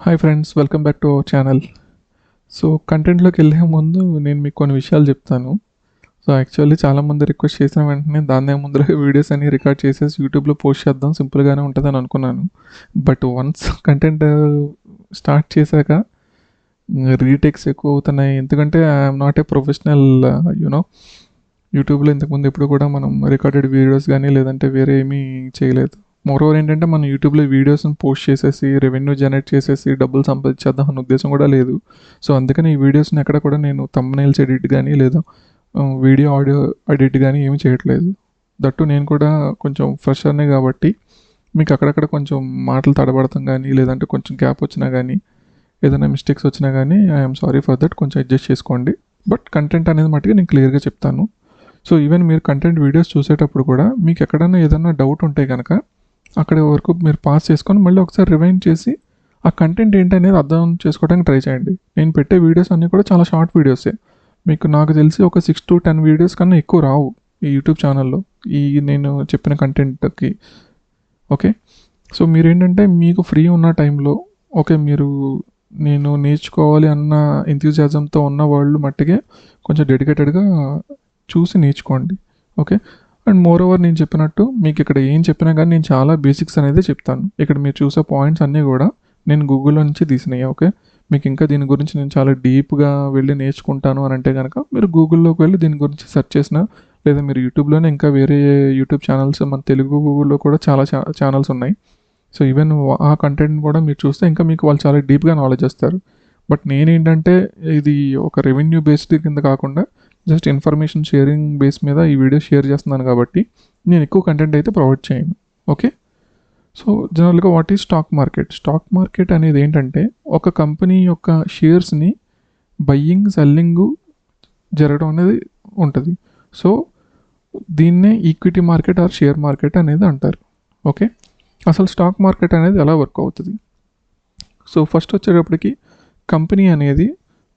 Hi friends, welcome back to our channel. So కంటెంట్లోకి వెళ్ళే ముందు నేను మీకు కొన్ని విషయాలు చెప్తాను. సో యాక్చువల్లీ చాలామంది రిక్వెస్ట్ చేసిన వెంటనే దాన్నే ముందర వీడియోస్ అన్ని రికార్డ్ చేసేసి యూట్యూబ్లో పోస్ట్ చేద్దాం, సింపుల్గానే ఉంటుందని అనుకున్నాను. బట్ వన్స్ కంటెంట్ స్టార్ట్ చేశాక రీటేక్స్ ఎక్కువ అవుతున్నాయి. ఎందుకంటే I'm not a professional you know యూట్యూబ్లో ఇంతకుముందు ఎప్పుడు కూడా మనం రికార్డెడ్ వీడియోస్ కానీ లేదంటే వేరే ఏమీ చేయలేదు. మోరోవర్ ఏంటంటే మనం యూట్యూబ్లో వీడియోస్ని పోస్ట్ చేసేసి రెవెన్యూ జనరేట్ చేసేసి డబ్బులు సంపాదించేద్దాం అన్న ఉద్దేశం కూడా లేదు. సో అందుకని ఈ వీడియోస్ని ఎక్కడ కూడా నేను థంబ్నెయిల్స్ ఎడిట్ కానీ లేదా వీడియో ఆడియో ఎడిట్ కానీ ఏమీ చేయట్లేదు. దట్టు నేను కూడా కొంచెం ఫ్రెషర్నే కాబట్టి మీకు అక్కడక్కడ కొంచెం మాటలు తడబడతాం కానీ లేదంటే కొంచెం గ్యాప్ వచ్చినా కానీ ఏదైనా మిస్టేక్స్ వచ్చినా కానీ ఐఎమ్ సారీ ఫర్ దట్, కొంచెం అడ్జస్ట్ చేసుకోండి. బట్ కంటెంట్ అనేది మట్టుగా నేను క్లియర్గా చెప్తాను. సో ఈవెన్ మీరు కంటెంట్ వీడియోస్ చూసేటప్పుడు కూడా మీకు ఎక్కడైనా ఏదైనా డౌట్ ఉంటే కనుక అక్కడ వరకు మీరు పాస్ చేసుకొని మళ్ళీ ఒకసారి రివైండ్ చేసి ఆ కంటెంట్ ఏంటనేది అర్థం చేసుకోవడానికి ట్రై చేయండి. నేను పెట్టే వీడియోస్ అన్నీ కూడా చాలా షార్ట్ వీడియోసే. మీకు నాకు తెలిసి ఒక 6 to 10 వీడియోస్ కన్నా ఎక్కువ రావు ఈ యూట్యూబ్ ఛానల్లో ఈ నేను చెప్పిన కంటెంట్కి. ఓకే, సో మీరేంటంటే మీకు ఫ్రీ ఉన్న టైంలో ఓకే మీరు నేను నేర్చుకోవాలి అన్న ఎంథ్యూజియాజంతో ఉన్న వాళ్ళు మట్టుకే కొంచెం డెడికేటెడ్గా చూసి నేర్చుకోండి. ఓకే, అండ్ మోర్ ఓవర్ నేను చెప్పినట్టు మీకు ఇక్కడ ఏం చెప్పినా కానీ నేను చాలా బేసిక్స్ అనేది చెప్తాను. ఇక్కడ మీరు చూసే పాయింట్స్ అన్నీ కూడా నేను గూగుల్లో నుంచి తీసినాయి. ఓకే, మీకు ఇంకా దీని గురించి నేను చాలా డీప్గా వెళ్ళి నేర్చుకుంటాను అని అంటే కనుక మీరు గూగుల్లోకి వెళ్ళి దీని గురించి సెర్చ్ చేసినా లేదా మీరు యూట్యూబ్లోనే ఇంకా వేరే యూట్యూబ్ ఛానల్స్ మన తెలుగు గూగుల్లో కూడా చాలా ఛానల్స్ ఉన్నాయి. సో ఈవెన్ ఆ కంటెంట్ కూడా మీరు చూస్తే ఇంకా మీకు వాళ్ళు చాలా డీప్గా నాలెడ్జ్ ఇస్తారు. బట్ నేనేంటంటే ఇది ఒక రెవెన్యూ బేస్డ్ కింద కాకుండా జస్ట్ ఇన్ఫర్మేషన్ షేరింగ్ బేస్ మీద ఈ వీడియో షేర్ చేస్తున్నాను కాబట్టి నేను ఎక్కువ కంటెంట్ అయితే ప్రొవైడ్ చేయను. ఓకే, సో జనరల్గా what is stock market? Stock market అనేది ఏంటంటే ఒక కంపెనీ యొక్క షేర్స్ని బయ్యింగ్ సెల్లింగ్ జరగడం అనేది ఉంటుంది. సో దీన్నే equity market or share market అనేది అంటారు. ఓకే, అసలు స్టాక్ మార్కెట్ అనేది ఎలా వర్క్ అవుతుంది? సో ఫస్ట్ వచ్చేటప్పటికి కంపెనీ అనేది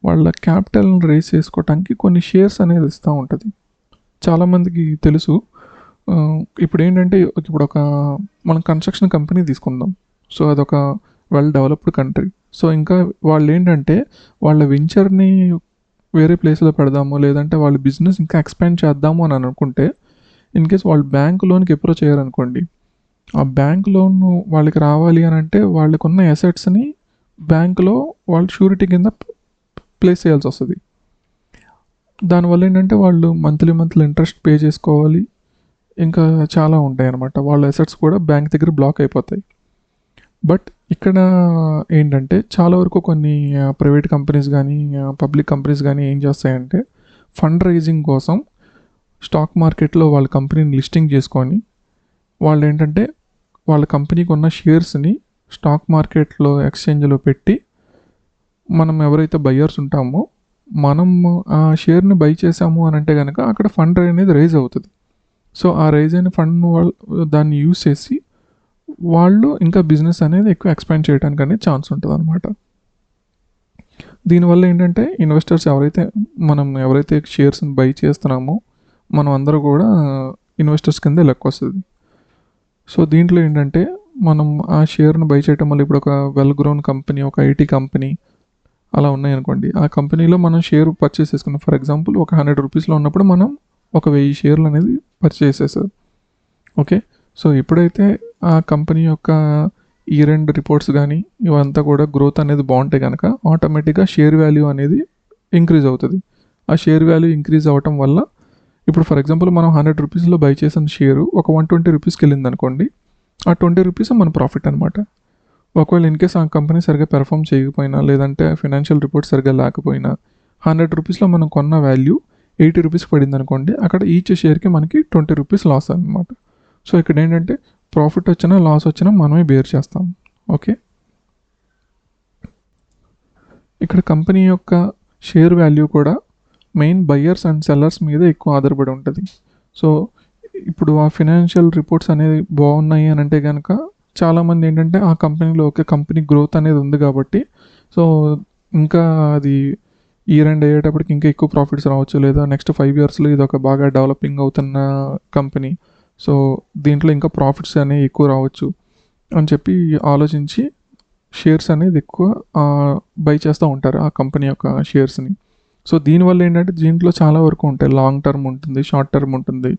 వాళ్ళ క్యాపిటల్ని రేస్ చేసుకోవటానికి కొన్ని షేర్స్ అనేది ఇస్తూ ఉంటుంది. చాలామందికి తెలుసు. ఇప్పుడు ఏంటంటే ఇప్పుడు మనం కన్స్ట్రక్షన్ కంపెనీ తీసుకుందాం. సో అదొక వెల్ డెవలప్డ్ కంట్రీ. సో ఇంకా వాళ్ళు ఏంటంటే వాళ్ళ వెంచర్ని వేరే ప్లేస్లో పెడదాము లేదంటే వాళ్ళ బిజినెస్ ఇంకా ఎక్స్పాండ్ చేద్దాము అని అనుకుంటే ఇన్ కేస్ వాళ్ళు బ్యాంక్ లోన్కి అప్రోచ్ అయ్యారనుకోండి, ఆ బ్యాంక్ లోన్ వాళ్ళకి రావాలి అని అంటే వాళ్ళకు ఉన్న అసెట్స్ని బ్యాంకులో వాళ్ళు షూరిటీ కింద ప్లేస్ చేయాల్సి వస్తుంది. దానివల్ల ఏంటంటే వాళ్ళు మంత్లీ ఇంట్రెస్ట్ పే చేసుకోవాలి, ఇంకా చాలా ఉంటాయి అన్నమాట. వాళ్ళ అసెట్స్ కూడా బ్యాంక్ దగ్గర బ్లాక్ అయిపోతాయి. బట్ ఇక్కడ ఏంటంటే చాలా వరకు కొన్ని ప్రైవేట్ కంపెనీస్ కానీ పబ్లిక్ కంపెనీస్ కానీ ఏం చేస్తాయంటే ఫండ్ రైజింగ్ కోసం స్టాక్ మార్కెట్లో వాళ్ళ కంపెనీని లిస్టింగ్ చేసుకొని వాళ్ళు ఏంటంటే వాళ్ళ కంపెనీకి ఉన్న షేర్స్ని స్టాక్ మార్కెట్లో ఎక్స్చేంజ్లో పెట్టి మనం ఎవరైతే బయ్యర్స్ ఉంటామో మనం ఆ షేర్ని బై చేసాము అని అంటే కనుక అక్కడ ఫండ్ అనేది రైజ్ అవుతుంది. సో ఆ రైజ్ అయిన ఫండ్ దాన్ని యూజ్ చేసి వాళ్ళు ఇంకా బిజినెస్ అనేది ఎక్కువ ఎక్స్పాండ్ చేయడానికి అనేది ఛాన్స్ ఉంటుంది అనమాట. దీనివల్ల ఏంటంటే ఇన్వెస్టర్స్ ఎవరైతే షేర్స్ని బై చేస్తున్నామో మనం అందరూ కూడా ఇన్వెస్టర్స్ కింద లెక్క వస్తుంది. సో దీంట్లో ఏంటంటే మనం ఆ షేర్ను బై చేయటం వల్ల ఇప్పుడు ఒక వెల్ గ్రోన్ కంపెనీ, ఒక ఐటీ కంపెనీ అలా ఉన్నాయనుకోండి, ఆ కంపెనీలో మనం షేర్ పర్చేస్ చేసుకున్నాం. ఫర్ ఎగ్జాంపుల్ ఒక 100 రూపీస్లో ఉన్నప్పుడు మనం ఒక 1000 షేర్లు అనేది పర్చేస్ చేసేది. ఓకే, సో ఎప్పుడైతే ఆ కంపెనీ యొక్క ఇయర్ ఎండ్ రిపోర్ట్స్ కానీ ఇవంతా కూడా గ్రోత్ అనేది బాగుంటే కనుక ఆటోమేటిక్గా షేర్ వాల్యూ అనేది ఇంక్రీజ్ అవుతుంది. ఆ షేర్ వాల్యూ ఇంక్రీజ్ అవ్వటం వల్ల ఇప్పుడు ఫర్ ఎగ్జాంపుల్ మనం 100 రూపీస్లో బై చేసిన షేరు ఒక 120 రూపీస్కి వెళ్ళింది అనుకోండి, ఆ 20 రూపీస్ మన ప్రాఫిట్ అనమాట. ఒకవేళ ఇన్ కేస్ ఆ కంపెనీ సరిగ్గా పెర్ఫామ్ చేయకపోయినా లేదంటే ఫైనాన్షియల్ రిపోర్ట్ సరిగ్గా లేకపోయినా 100 రూపీస్లో మనం కొన్న వాల్యూ 80 రూపీస్కి పడింది అనుకోండి, అక్కడ ఈచ్ షేర్కి మనకి 20 రూపీస్ లాస్ అనమాట. సో ఇక్కడ ఏంటంటే ప్రాఫిట్ వచ్చినా లాస్ వచ్చినా మనమే బేర్ చేస్తాం. ఓకే, ఇక్కడ కంపెనీ యొక్క షేర్ వాల్యూ కూడా మెయిన్ బయ్యర్స్ అండ్ సెల్లర్స్ మీద ఎక్కువ ఆధారపడి ఉంటుంది. సో ఇప్పుడు ఆ ఫైనాన్షియల్ రిపోర్ట్స్ అనేది బాగున్నాయి అని అంటే కనుక చాలామంది ఏంటంటే ఆ కంపెనీలో ఒక కంపెనీ గ్రోత్ అనేది ఉంది కాబట్టి సో ఇంకా అది ఇయర్ ఎండ్ అయ్యేటప్పటికి ఇంకా ఎక్కువ ప్రాఫిట్స్ రావచ్చు, లేదా నెక్స్ట్ 5 ఇయర్స్లో ఇది ఒక బాగా డెవలపింగ్ అవుతున్న కంపెనీ, సో దీంట్లో ఇంకా ప్రాఫిట్స్ అనేవి ఎక్కువ రావచ్చు అని చెప్పి ఆలోచించి షేర్స్ అనేది ఎక్కువ బై చేస్తూ ఉంటారు ఆ కంపెనీ యొక్క షేర్స్ని. సో దీనివల్ల ఏంటంటే దీంట్లో చాలా వరకు ఉంటాయి. లాంగ్ టర్మ్ ఉంటుంది, షార్ట్ టర్మ్ ఉంటుంది.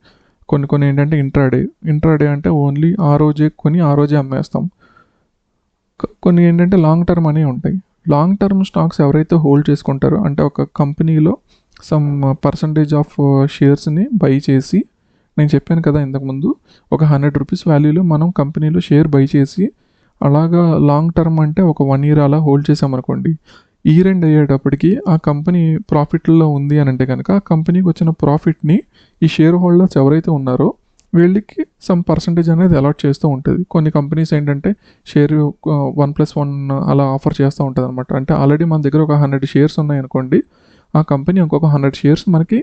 కొన్ని ఏంటంటే ఇంట్రాడే అంటే ఓన్లీ ఆ రోజే కొని ఆ రోజే అమ్మేస్తాం. కొన్ని ఏంటంటే లాంగ్ టర్మ్ అనేవి ఉంటాయి. లాంగ్ టర్మ్ స్టాక్స్ ఎవరైతే హోల్డ్ చేసుకుంటారో అంటే ఒక కంపెనీలో సమ్ పర్సంటేజ్ ఆఫ్ షేర్స్ని బై చేసి, నేను చెప్పాను కదా ఇంతకుముందు, ఒక 100 రూపీస్ వాల్యూలో మనం కంపెనీలో షేర్ బై చేసి అలాగా లాంగ్ టర్మ్ అంటే ఒక 1 year అలా హోల్డ్ చేసామనుకోండి, ఇయర్ ఎండ్ అయ్యేటప్పటికి ఆ కంపెనీ ప్రాఫిట్లో ఉంది అని అంటే కనుక ఆ కంపెనీకి వచ్చిన ప్రాఫిట్ని ఈ షేర్ హోల్డర్స్ ఎవరైతే ఉన్నారో వీళ్ళకి సమ్ పర్సంటేజ్ అనేది అలాట్ చేస్తూ ఉంటుంది. కొన్ని కంపెనీస్ ఏంటంటే షేర్ 1+1 అలా ఆఫర్ చేస్తూ ఉంటుంది అనమాట. అంటే ఆల్రెడీ మన దగ్గర ఒక 100 షేర్స్ ఉన్నాయనుకోండి, ఆ కంపెనీ ఇంకొక 100 షేర్స్ మనకి,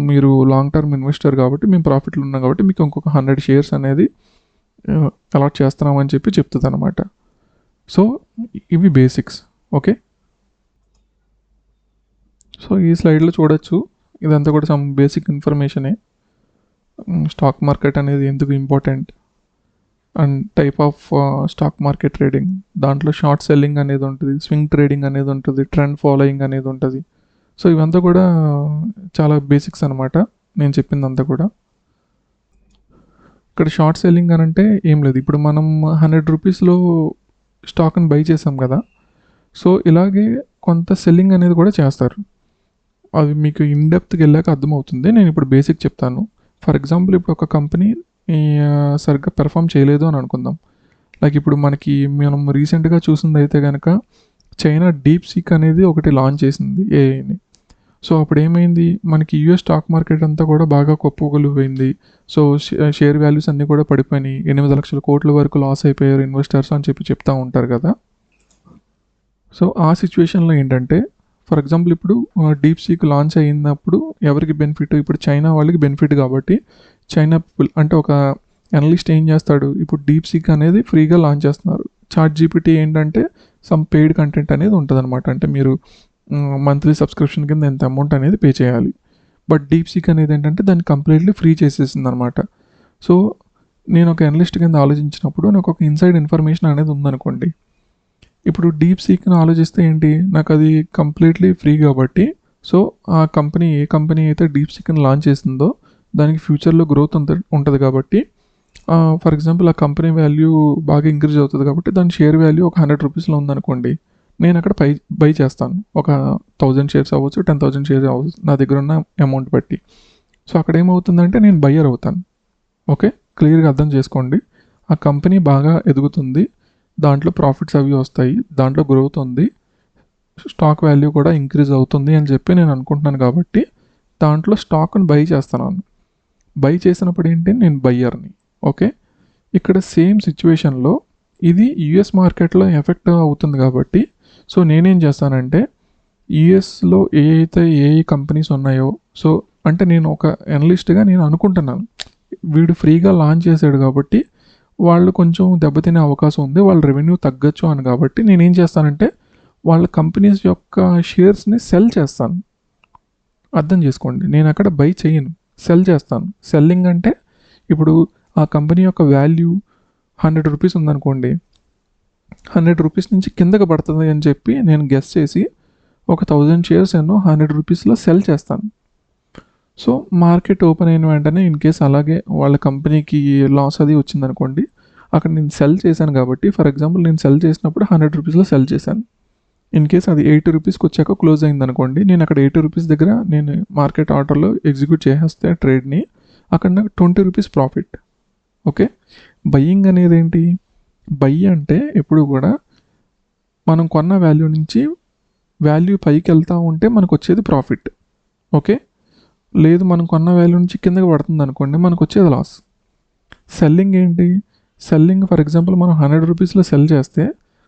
మీరు లాంగ్ టర్మ్ ఇన్వెస్టర్ కాబట్టి మేము ప్రాఫిట్లో ఉన్నాం కాబట్టి మీకు ఇంకొక 100 షేర్స్ అనేది అలాట్ చేస్తున్నామని చెప్పి చెప్తుంది అనమాట. సో ఇవి బేసిక్స్. ఓకే, సో ఈ స్లైడ్లో చూడొచ్చు, ఇదంతా కూడా సమ్ బేసిక్ ఇన్ఫర్మేషనే. స్టాక్ మార్కెట్ అనేది ఎందుకు important and type of stock market trading, దాంట్లో షార్ట్ సెల్లింగ్ అనేది ఉంటుంది, స్వింగ్ ట్రేడింగ్ అనేది ఉంటుంది, ట్రెండ్ ఫాలోయింగ్ అనేది ఉంటుంది. సో ఇవంతా కూడా చాలా బేసిక్స్ అనమాట నేను చెప్పిందంతా కూడా. ఇక్కడ షార్ట్ సెల్లింగ్ అని అంటే ఏం లేదు, ఇప్పుడు మనం 100 రూపీస్లో స్టాక్ని బై చేసాం కదా, సో ఇలాగే కొంత సెల్లింగ్ అనేది కూడా చేస్తారు. అవి మీకు ఇన్డెప్త్కి వెళ్ళాక అర్థమవుతుంది. నేను ఇప్పుడు బేసిక్ చెప్తాను. ఫర్ ఎగ్జాంపుల్ ఇప్పుడు ఒక కంపెనీ సరిగ్గా పెర్ఫామ్ చేయలేదు అని అనుకుందాం. లైక్ ఇప్పుడు మనం రీసెంట్గా చూసింది అయితే కనుక చైనా డీప్ సీక్ అనేది ఒకటి లాంచ్ చేసింది ఏఐని. సో అప్పుడు ఏమైంది, మనకి యూఎస్ స్టాక్ మార్కెట్ అంతా కూడా బాగా కుప్పకూలిపోయింది. సో షేర్ వాల్యూస్ అన్నీ కూడా పడిపోయినాయి. 8 లక్షల కోట్ల వరకు లాస్ అయిపోయారు ఇన్వెస్టర్స్ అని చెప్తూ ఉంటారు కదా. సో ఆ సిచ్యువేషన్లో ఏంటంటే, ఫర్ ఎగ్జాంపుల్ ఇప్పుడు డీప్ సీక్ లాంచ్ అయినప్పుడు ఎవరికి బెనిఫిట్, ఇప్పుడు చైనా వాళ్ళకి బెనిఫిట్ కాబట్టి చైనా పీపుల్ అంటే ఒక అనలిస్ట్ ఏం చేస్తాడు, ఇప్పుడు డీప్ సీక్ అనేది ఫ్రీగా లాంచ్ చేస్తున్నారు. చాట్ జీపీటీ ఏంటంటే సమ్ పెయిడ్ కంటెంట్ అనేది ఉంటుంది అనమాట. అంటే మీరు మంత్లీ సబ్స్క్రిప్షన్ కింద ఎంత అమౌంట్ అనేది పే చేయాలి. బట్ డీప్ సీక్ అనేది ఏంటంటే దాన్ని కంప్లీట్లీ ఫ్రీ చేసేసింది అనమాట. సో నేను ఒక అనలిస్ట్ కింద ఆలోచించినప్పుడు నాకు ఒక ఇన్సైడ్ ఇన్ఫర్మేషన్ అనేది ఉందనుకోండి. ఇప్పుడు డీప్ సీక్ని ఆలోచిస్తే ఏంటి, నాకు అది కంప్లీట్లీ ఫ్రీ కాబట్టి, సో ఆ కంపెనీ ఏ కంపెనీ అయితే డీప్ సీక్ని లాంచ్ చేసిందో దానికి ఫ్యూచర్లో గ్రోత్ ఉంటుంది కాబట్టి, ఫర్ ఎగ్జాంపుల్ ఆ కంపెనీ వాల్యూ బాగా ఇంక్రీజ్ అవుతుంది కాబట్టి దాని షేర్ వాల్యూ ఒక 100 రూపీస్లో ఉందనుకోండి, నేను అక్కడ బై చేస్తాను. ఒక 1000 షేర్స్ అవ్వచ్చు, 10,000 షేర్స్ అవ్వచ్చు, నా దగ్గర ఉన్న అమౌంట్ బట్టి. సో అక్కడ ఏమవుతుందంటే నేను బయ్యర్ అవుతాను. ఓకే, క్లియర్గా అర్థం చేసుకోండి. ఆ కంపెనీ బాగా ఎదుగుతుంది, దాంట్లో ప్రాఫిట్స్ అవి వస్తాయి, దాంట్లో గ్రోత్ ఉంది, స్టాక్ వాల్యూ కూడా ఇంక్రీజ్ అవుతుంది అని చెప్పి నేను అనుకుంటున్నాను కాబట్టి దాంట్లో స్టాక్ని బై చేస్తున్నాను. బై చేసినప్పుడు ఏంటి, నేను బయ్యర్ని. ఓకే, ఇక్కడ సేమ్ సిచ్యువేషన్లో ఇది యుఎస్ మార్కెట్లో ఎఫెక్ట్ అవుతుంది కాబట్టి, సో నేనేం చేస్తానంటే యుఎస్లో ఏ కంపెనీస్ ఉన్నాయో, సో అంటే నేను ఒక అనలిస్ట్గా నేను అనుకుంటున్నాను వీడు ఫ్రీగా లాంచ్ చేశాడు కాబట్టి వాళ్ళు కొంచెం దెబ్బతినే అవకాశం ఉంది, వాళ్ళ రెవెన్యూ తగ్గచ్చు అని. కాబట్టి నేనేం చేస్తానంటే వాళ్ళ కంపెనీస్ యొక్క షేర్స్ని సెల్ చేస్తాను. అర్థం చేసుకోండి, నేను అక్కడ బై చేయను, సెల్ చేస్తాను. సెల్లింగ్ అంటే ఇప్పుడు ఆ కంపెనీ యొక్క వాల్యూ 100 రూపీస్ ఉందనుకోండి, 100 రూపీస్ నుంచి కిందకి పడుతుంది అని చెప్పి నేను గెస్ చేసి ఒక 1000 షేర్స్ ఎన్నో 100 రూపీస్లో సెల్ చేస్తాను. సో మార్కెట్ ఓపెన్ అయిన వెంటనే ఇన్ కేస్ అలాగే వాళ్ళ కంపెనీకి లాస్ అది వచ్చిందనుకోండి, అక్కడ నేను సెల్ చేశాను కాబట్టి, ఫర్ ఎగ్జాంపుల్ నేను సెల్ చేసినప్పుడు 100 రూపీస్లో సెల్ చేశాను. ఇన్ కేస్ అది 80 రూపీస్కి వచ్చాక క్లోజ్ అయింది అనుకోండి, నేను అక్కడ 80 రూపీస్ దగ్గర నేను మార్కెట్ ఆర్డర్లో ఎగ్జిక్యూట్ చేసేస్తే ట్రేడ్ని, అక్కడ నాకు 20 రూపీస్ ప్రాఫిట్. ఓకే, బయ్యింగ్ అనేది ఏంటి, బై అంటే ఎప్పుడు కూడా మనం కొన్న వాల్యూ నుంచి వాల్యూ పైకి వెళ్తూ ఉంటే మనకు వచ్చేది ప్రాఫిట్. ఓకే, లేదు మనం కొన్న వాల్యూ నుంచి కిందకి పడుతుంది అనుకోండి, మనకు వచ్చేది లాస్. సెల్లింగ్ ఏంటి, సెల్లింగ్ ఫర్ ఎగ్జాంపుల్ మనం 100 రూపీస్లో సెల్ చేస్తే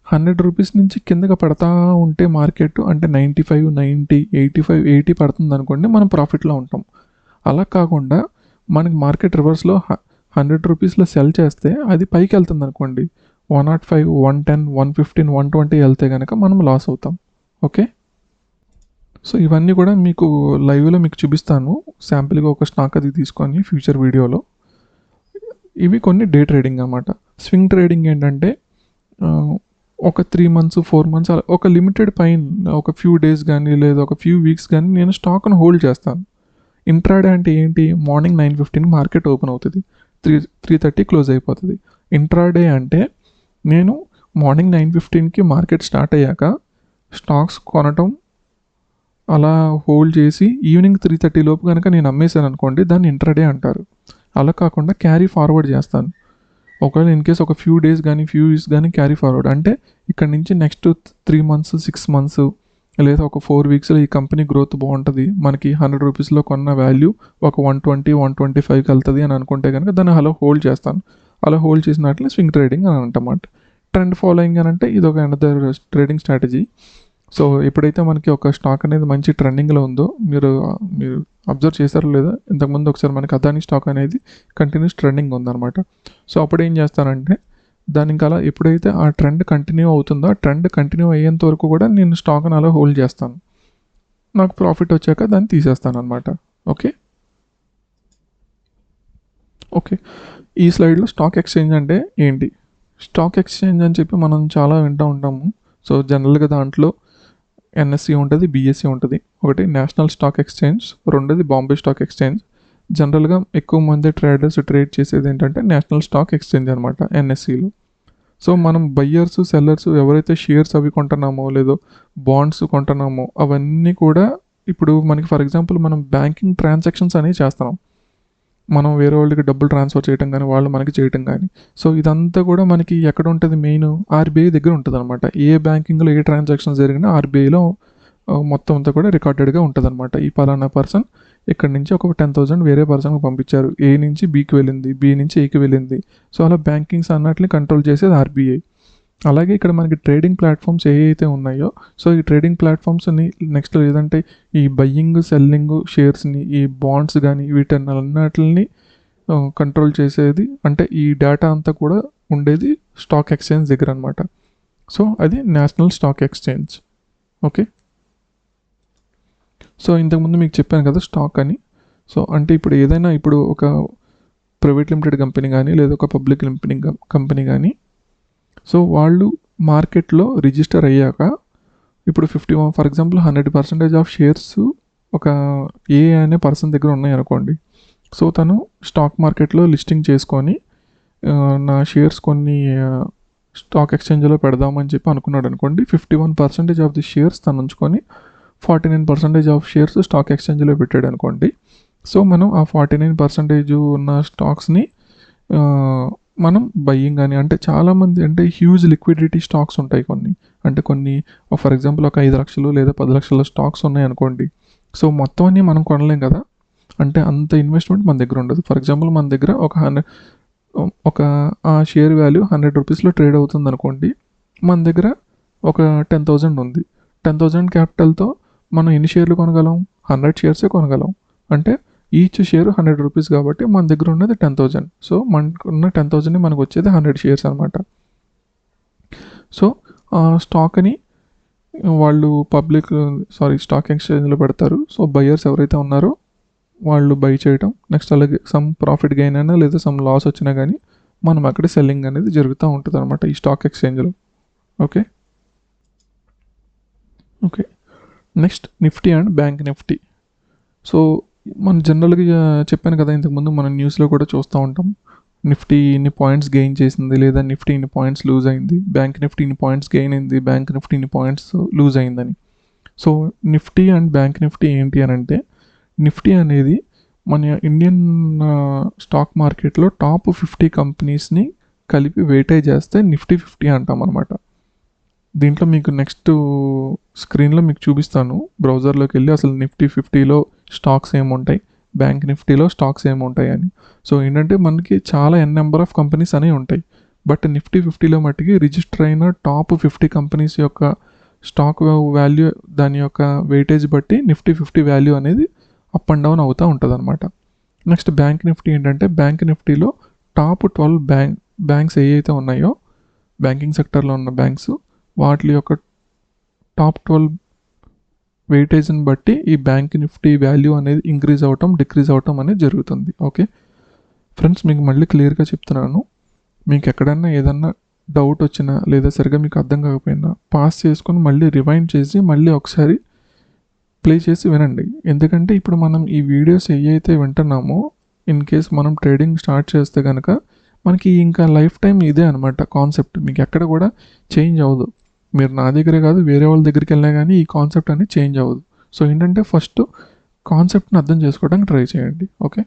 100 రూపీస్ నుంచి కిందకి పడతా ఉంటే మార్కెట్ అంటే 95, 90, 85, 80 పడుతుంది అనుకోండి, మనం ప్రాఫిట్లో ఉంటాం. అలా కాకుండా మనకి మార్కెట్ రివర్స్లో 100 రూపీస్లో సెల్ చేస్తే అది పైకి వెళ్తుంది అనుకోండి, 105, 110, 115, 120 వెళ్తే కనుక మనం లాస్ అవుతాం. ఓకే, సో ఇవన్నీ కూడా మీకు లైవ్లో మీకు చూపిస్తాను, శాంపిల్గా ఒక స్టాక్ అది తీసుకొని ఫ్యూచర్ వీడియోలో. ఇవి కొన్ని డే ట్రేడింగ్ అన్నమాట. స్వింగ్ ట్రేడింగ్ ఏంటంటే ఒక 3 మంత్స్, 4 మంత్స్ అలా ఒక లిమిటెడ్ పైన ఒక ఫ్యూ డేస్ గానీ, లేదా ఒక ఫ్యూ వీక్స్ గానీ నేను స్టాక్‌ని హోల్డ్ చేస్తాను. ఇంట్రాడే అంటే ఏంటి? మార్నింగ్ 9:15కి మార్కెట్ ఓపెన్ అవుతది. 3:30 క్లోజ్ అయిపోతది. ఇంట్రాడే అంటే నేను మార్నింగ్ 9:15కి మార్కెట్ స్టార్ట్ అయ్యాక స్టాక్స్ కొనటం, అలా హోల్డ్ చేసి ఈవినింగ్ 3:30 లోపు గనక నేను అమ్మేశాననుకోండి, దాన్ని ఇంట్రాడే అంటారు. అలా కాకుండా క్యారీ ఫార్వర్డ్ చేస్తాను. ఒకవేళ ఇన్‌కేస్ ఒక ఫ్యూ డేస్ గానీ, ఫ్యూ వీక్స్ గానీ క్యారీ ఫార్వర్డ్ అంటే ఇక్కడి నుంచి నెక్స్ట్ 3 మంత్స్, 6 మంత్స్ లేదా ఒక 4 వీక్స్‌లో ఈ కంపెనీ గ్రోత్ బావుంటది. మనకి రూ. 100లో కొన్న వాల్యూ ఒక 120, 125కి ఎళ్తది అని అనుకుంటే గనక దాన్ని అలా హోల్డ్ చేస్తాను. అలా హోల్డ్ చేసిన వాటిని స్వింగ్ ట్రేడింగ్ అని అంటామాట. ట్రెండ్ ఫాలోయింగ్ అని అంటే ఇదొక అనదర్ ట్రేడింగ్ స్ట్రాటజీ. సో, ఎప్పుడైతే మనకి ఒక స్టాక్ అనేది మంచి ట్రెండింగ్‌లో ఉందో మీరు అబ్జర్వ్ చేశారో లేదో, ఇంతకుముందు ఒకసారి మనకి అదానీ స్టాక్ అనేది కంటిన్యూస్ ట్రెండింగ్ ఉందనమాట. సో, అప్పుడేం చేస్తానంటే దాన్ని ఇంకా అలా ఎప్పుడైతే ఆ ట్రెండ్ కంటిన్యూ అవుతుందో, ఆ ట్రెండ్ కంటిన్యూ అయ్యేంత వరకు కూడా నేను స్టాక్‌ని అలా హోల్డ్ చేస్తాను. నాకు ప్రాఫిట్ వచ్చాక దాన్ని తీసేస్తాననమాట. ఓకే. ఓకే. ఈ స్లైడ్‌లో స్టాక్ ఎక్స్‌చేంజ్ అంటే ఏంటి? స్టాక్ ఎక్స్‌చేంజ్ అని చెప్పి మనం చాలా వింటూ ఉంటాము. సో, జనరల్‌గా దాంట్లో ఎన్ఎస్సి ఉంటుంది, బీఎస్సి ఉంటుంది. ఒకటి నేషనల్ స్టాక్ ఎక్స్చేంజ్, రెండోది బాంబే స్టాక్ ఎక్స్చేంజ్. జనరల్గా ఎక్కువ మంది ట్రేడర్స్ ట్రేడ్ చేసేది ఏంటంటే నేషనల్ స్టాక్ ఎక్స్చేంజ్ అనమాట, ఎన్ఎస్సిలో. సో మనం బయ్యర్స్, సెల్లర్స్ ఎవరైతే షేర్స్ అవి కొంటున్నామో లేదో బాండ్స్ కొంటున్నామో అవన్నీ కూడా ఇప్పుడు మనకి ఫర్ ఎగ్జాంపుల్ మనం బ్యాంకింగ్ ట్రాన్సాక్షన్స్ అనేవి చేస్తున్నాం. మనం వేరే వాళ్ళకి డబ్బులు ట్రాన్స్ఫర్ చేయడం కానీ, వాళ్ళు మనకి చేయటం కానీ. సో ఇదంతా కూడా మనకి ఎక్కడ ఉంటుంది? మెయిన్ ఆర్బీఐ దగ్గర ఉంటుంది అనమాట. ఏ బ్యాంకింగ్లో ఏ ట్రాన్సాక్షన్ జరిగినా ఆర్బీఐలో మొత్తం అంతా కూడా రికార్డెడ్గా ఉంటుంది అనమాట. ఈ పలానా పర్సన్ ఇక్కడ నుంచి ఒక 10,000 వేరే పర్సన్కి పంపించారు, ఏ నుంచి బీకి వెళ్ళింది, బి నుంచి ఏకి వెళ్ళింది. సో అలా బ్యాంకింగ్స్ అన్నట్లని కంట్రోల్ చేసేది ఆర్బీఐ. అలాగే ఇక్కడ మనకి ట్రేడింగ్ ప్లాట్ఫామ్స్ ఏవైతే ఉన్నాయో, సో ఈ ట్రేడింగ్ ప్లాట్ఫామ్స్ని నెక్స్ట్ లేదంటే ఈ బయ్యింగ్, సెల్లింగ్ షేర్స్ని, ఈ బాండ్స్ కానీ వీటన్నిటిని కంట్రోల్ చేసేది అంటే ఈ డేటా అంతా కూడా ఉండేది స్టాక్ ఎక్స్చేంజ్ దగ్గర అనమాట. సో అది national stock exchange. Okay. So ఇంతకుముందు మీకు చెప్పాను కదా స్టాక్ అని. సో అంటే ఇప్పుడు ఏదైనా ఇప్పుడు ఒక ప్రైవేట్ లిమిటెడ్ కంపెనీ కానీ లేదా ఒక పబ్లిక్ లిమిటెడ్ కంపెనీ కానీ, సో వాళ్ళు మార్కెట్లో రిజిస్టర్ అయ్యాక ఇప్పుడు ఫర్ ఎగ్జాంపుల్ 100% ఆఫ్ షేర్స్ ఒక ఏ అనే పర్సన్ దగ్గర ఉన్నాయి అనుకోండి. సో తను స్టాక్ మార్కెట్లో లిస్టింగ్ చేసుకొని నా షేర్స్ కొన్ని స్టాక్ ఎక్స్చేంజ్లో పెడదామని చెప్పి అనుకున్నాడు అనుకోండి. 51% ఆఫ్ ది షేర్స్ తను ఉంచుకొని 49% ఆఫ్ షేర్స్ స్టాక్ ఎక్స్చేంజ్లో పెట్టాడు అనుకోండి. సో మనం ఆ 49% ఉన్న స్టాక్స్ని మనం బయ్యింగ్ అని అంటే చాలామంది అంటే హ్యూజ్ లిక్విడిటీ స్టాక్స్ ఉంటాయి కొన్ని. అంటే కొన్ని ఫర్ ఎగ్జాంపుల్ ఒక 5 లక్షలు లేదా 10 లక్షల స్టాక్స్ ఉన్నాయి అనుకోండి. సో మొత్తం అన్నీ మనం కొనలేం కదా, అంటే అంత ఇన్వెస్ట్మెంట్ మన దగ్గర ఉండదు. ఫర్ ఎగ్జాంపుల్ మన దగ్గర ఒక ఆ షేర్ వాల్యూ 100 రూపీస్లో ట్రేడ్ అవుతుంది అనుకోండి. మన దగ్గర ఒక 10,000 ఉంది. 10,000 క్యాపిటల్తో మనం ఎన్ని షేర్లు కొనగలం? 100 షేర్సే కొనగలం. అంటే ఈచ్ షేర్ 100 రూపీస్ కాబట్టి మన దగ్గర ఉన్నది 10,000. సో మనకున్న 10,000 మనకు వచ్చేది 100 షేర్స్ అనమాట. సో ఆ స్టాక్ని వాళ్ళు స్టాక్ ఎక్స్చేంజ్లో పెడతారు. సో బయ్యర్స్ ఎవరైతే ఉన్నారో వాళ్ళు బై చేయటం, నెక్స్ట్ అలాగే సమ్ ప్రాఫిట్ గెయిన్ అయినా లేదా సమ్ లాస్ వచ్చినా కానీ మనం అక్కడ సెల్లింగ్ అనేది జరుగుతూ ఉంటుంది అనమాట ఈ స్టాక్ ఎక్స్చేంజ్లో. Okay. Okay. Next Nifty and bank Nifty. So మనం జనరల్గా చెప్పాను కదా ఇంతకుముందు, మనం న్యూస్లో కూడా చూస్తూ ఉంటాం. నిఫ్టీ ఇన్ని పాయింట్స్ గెయిన్ చేసింది, లేదా నిఫ్టీ ఇన్ని పాయింట్స్ లూజ్ అయింది, బ్యాంక్ నిఫ్టీ ఇన్ని పాయింట్స్ గెయిన్ అయింది, బ్యాంక్ నిఫ్టీ ఇన్ని పాయింట్స్ లూజ్ అయిందని. So Nifty and bank Nifty ఏంటి అని అంటే, నిఫ్టీ అనేది మన ఇండియన్ స్టాక్ మార్కెట్లో టాప్ 50 కంపెనీస్ని కలిపి వెయిటేజ్ చేస్తే నిఫ్టీ 50 అంటాం అనమాట. దీంట్లో మీకు నెక్స్ట్ స్క్రీన్లో మీకు చూపిస్తాను, బ్రౌజర్లోకి వెళ్ళి అసలు నిఫ్టీ 50లో స్టాక్స్ ఏముంటాయి, బ్యాంక్ నిఫ్టీలో స్టాక్స్ ఏముంటాయి అని. సో ఏంటంటే మనకి చాలా నెంబర్ ఆఫ్ కంపెనీస్ అనేవి ఉంటాయి. బట్ నిఫ్టీ 50లో మట్టికి రిజిస్టర్ అయిన టాప్ 50 కంపెనీస్ యొక్క స్టాక్ వాల్యూ, దాని యొక్క వెయిటేజ్ బట్టి నిఫ్టీ 50 వాల్యూ అనేది అప్ అండ్ డౌన్ అవుతూ ఉంటుంది అనమాట. నెక్స్ట్ బ్యాంక్ నిఫ్టీ ఏంటంటే, బ్యాంక్ నిఫ్టీలో టాప్ 12 బ్యాంక్స్ ఏవైతే ఉన్నాయో, బ్యాంకింగ్ సెక్టర్లో ఉన్న బ్యాంక్స్, వాటి యొక్క టాప్ 12 వెయిటేజ్ని బట్టి ఈ బ్యాంక్ నిఫ్టీ వాల్యూ అనేది ఇంక్రీజ్ అవటం, డిక్రీజ్ అవటం అనేది జరుగుతుంది. ఓకే ఫ్రెండ్స్, మీకు మళ్ళీ క్లియర్గా చెప్తున్నాను, మీకు ఎక్కడన్నా ఏదన్నా డౌట్ వచ్చినా లేదా సరిగ్గా మీకు అర్థం కాకపోయినా పాస్ చేసుకొని మళ్ళీ రివైండ్ చేసి మళ్ళీ ఒకసారి ప్లే చేసి వినండి. ఎందుకంటే ఇప్పుడు మనం ఈ వీడియోస్ ఏవైతే వింటున్నామో ఇన్ కేస్ మనం ట్రేడింగ్ స్టార్ట్ చేస్తే కనుక మనకి ఇంకా లైఫ్ టైం ఇదే అనమాట కాన్సెప్ట్. మీకు ఎక్కడ కూడా చేంజ్ అవ్వదు. మీరు నా దగ్గరే కాదు వేరే వాళ్ళ దగ్గరికి వెళ్ళినా కానీ ఈ కాన్సెప్ట్ అనేది చేంజ్ అవ్వదు. సో ఏంటంటే ఫస్ట్ కాన్సెప్ట్ని అర్థం చేసుకోవడానికి ట్రై చేయండి. ఓకే.